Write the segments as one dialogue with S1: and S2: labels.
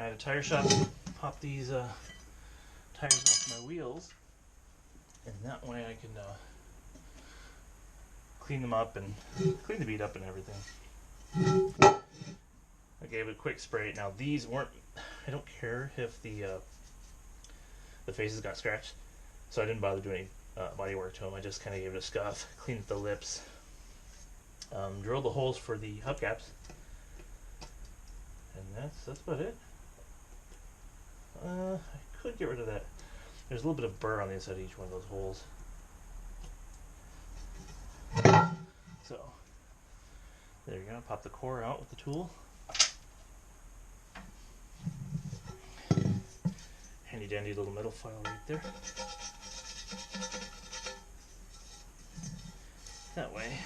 S1: I had a tire shop pop these tires off my wheels, and that way I can clean them up and clean the bead up and everything. I gave it a quick spray. Now these weren't, I don't care if the faces got scratched, so I didn't bother doing any body work to them. I just kind of gave it a scuff, cleaned up the lips, drilled the holes for the hubcaps, and that's about it. I could get rid of that. There's a little bit of burr on the inside of each one of those holes. So there you go. Pop the core out with the tool. Handy dandy little metal file right there. That way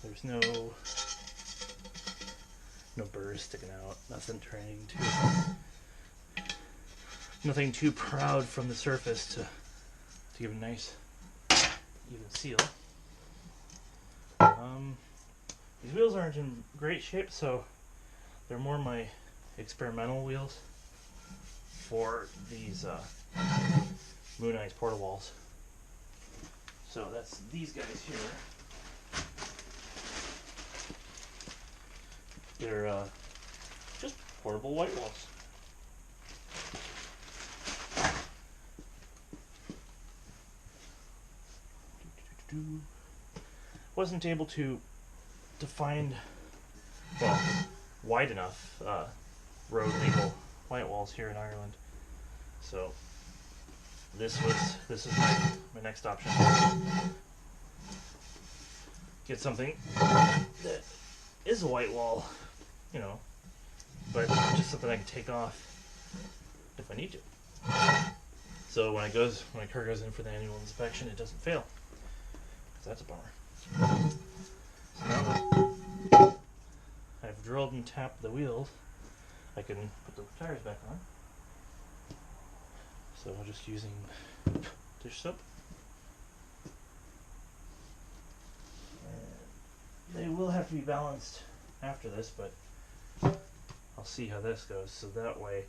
S1: there's no burrs sticking out, nothing too proud from the surface to give a nice even seal. These wheels aren't in great shape, so they're more my experimental wheels for these MoonEyes portowalls. So that's these guys here. They're just portable white walls. Wasn't able to find wide enough road legal white walls here in Ireland, so this is my next option. Get something that is a white wall, you know, but just something I can take off if I need to. So when my car goes in for the annual inspection, it doesn't fail. So that's a bummer. So now I've drilled and tapped the wheels, I can put the tires back on. So I'm just using dish soap. And they will have to be balanced after this, but I'll see how this goes. So that way,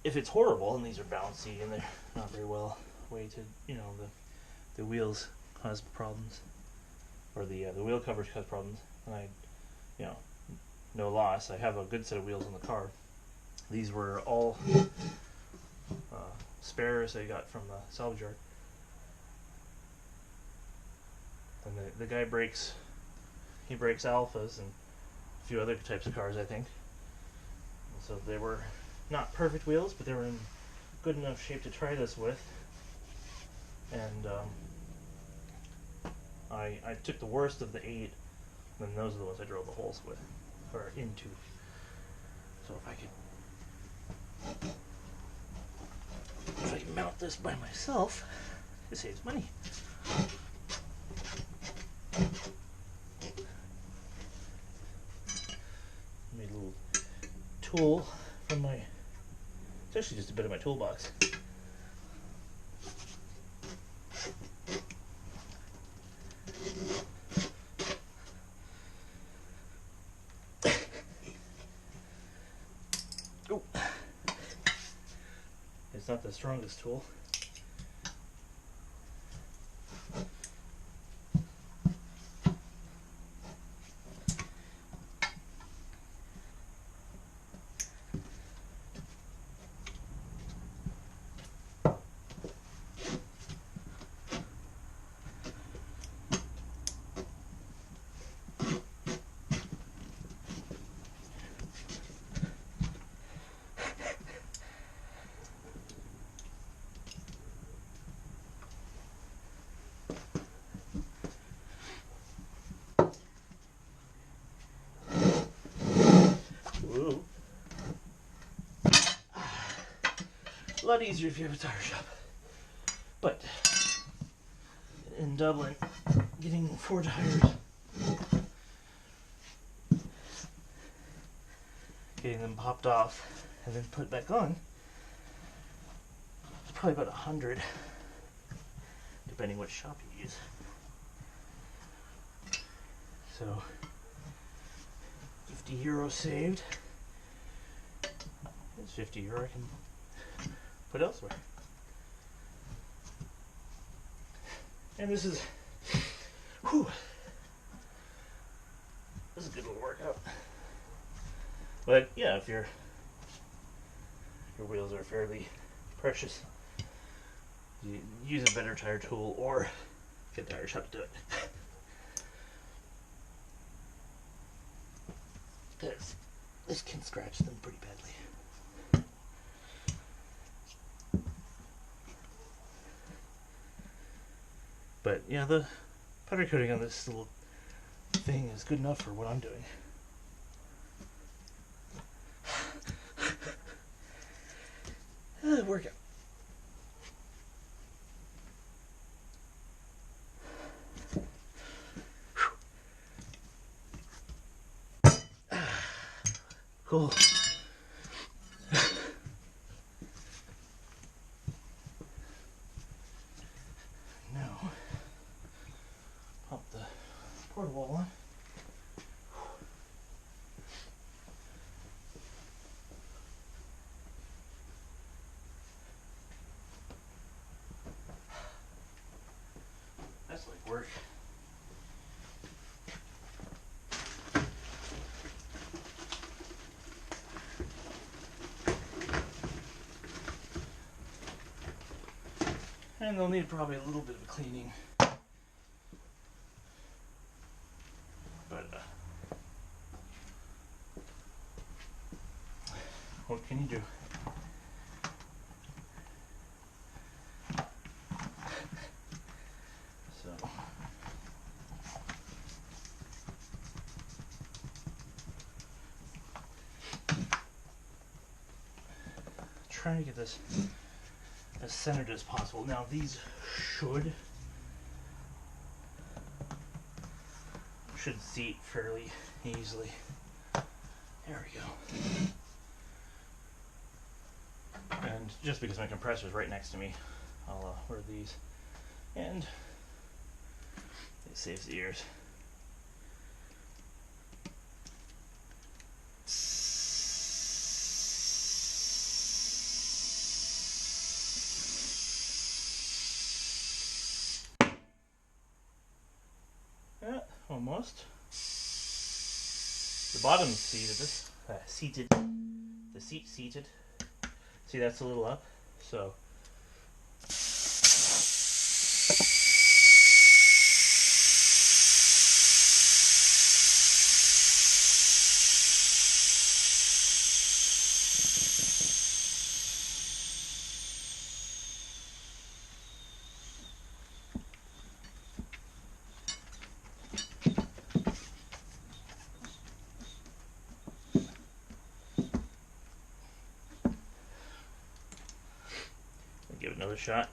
S1: if it's horrible and these are bouncy and they're not very well weighted, you know, the wheels cause problems, or the wheel covers cause problems, and you know, no loss. I have a good set of wheels in the car. These were all spares I got from the salvage yard. And the guy breaks Alfas and a few other types of cars, I think. And so they were not perfect wheels, but they were in good enough shape to try this with. And I took the worst of the 8, and those are the ones I drilled the holes with, or into. So if I can mount this by myself, it saves money. Made a little tool from my, it's actually just a bit of my toolbox. Oh, it's not the strongest tool. A lot easier if you have a tire shop. But in Dublin, getting 4 tires, getting them popped off and then put back on, it's probably about 100, depending what shop you use. So €50 saved, It's 50 euro I can put elsewhere. And this is, whew, this is a good little workout. But yeah, if your wheels are fairly precious, you use a better tire tool or get a tire shop to do it. Because this can scratch them pretty badly. But yeah, the powder coating on this little thing is good enough for what I'm doing. Workout. Cool. Now, pop the porta wall on. That's like work. And they'll need probably a little bit of cleaning. But, what can you do? So, trying to get this as centered as possible. Now these should seat fairly easily. There we go. And just because my compressor is right next to me, I'll wear these, and it saves the ears. Yeah, almost. The bottom seat of this the seat seated. See, that's a little up, so. Give it another shot.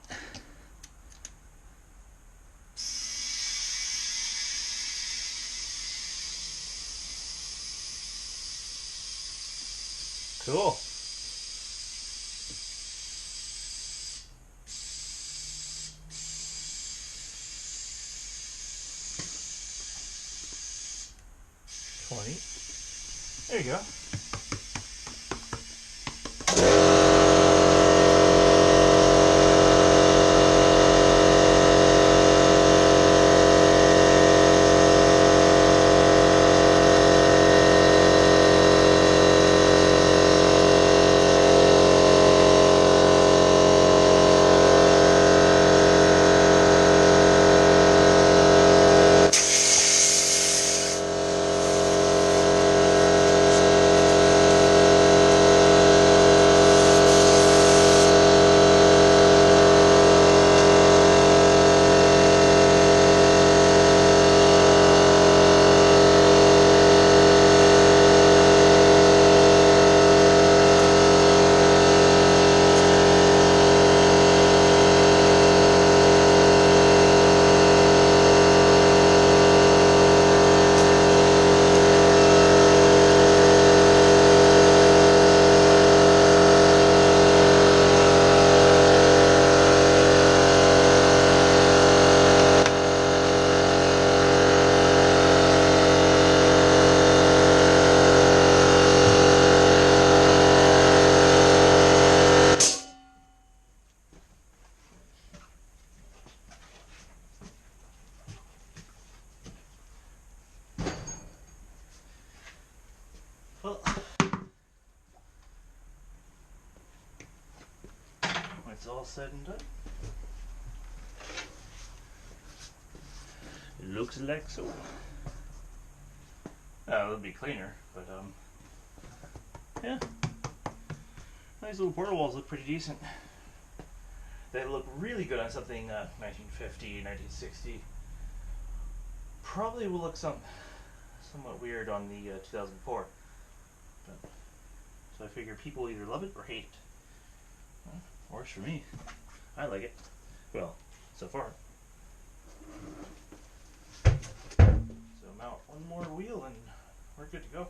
S1: Cool. There you go. all said and done. It looks like so. It'll be cleaner, but yeah. These little portal walls look pretty decent. They look really good on something 1950, 1960. Probably will look somewhat weird on the 2004. But, so I figure people either love it or hate it. Well, works for me. I like it. Well, so far. So mount one more wheel and we're good to go.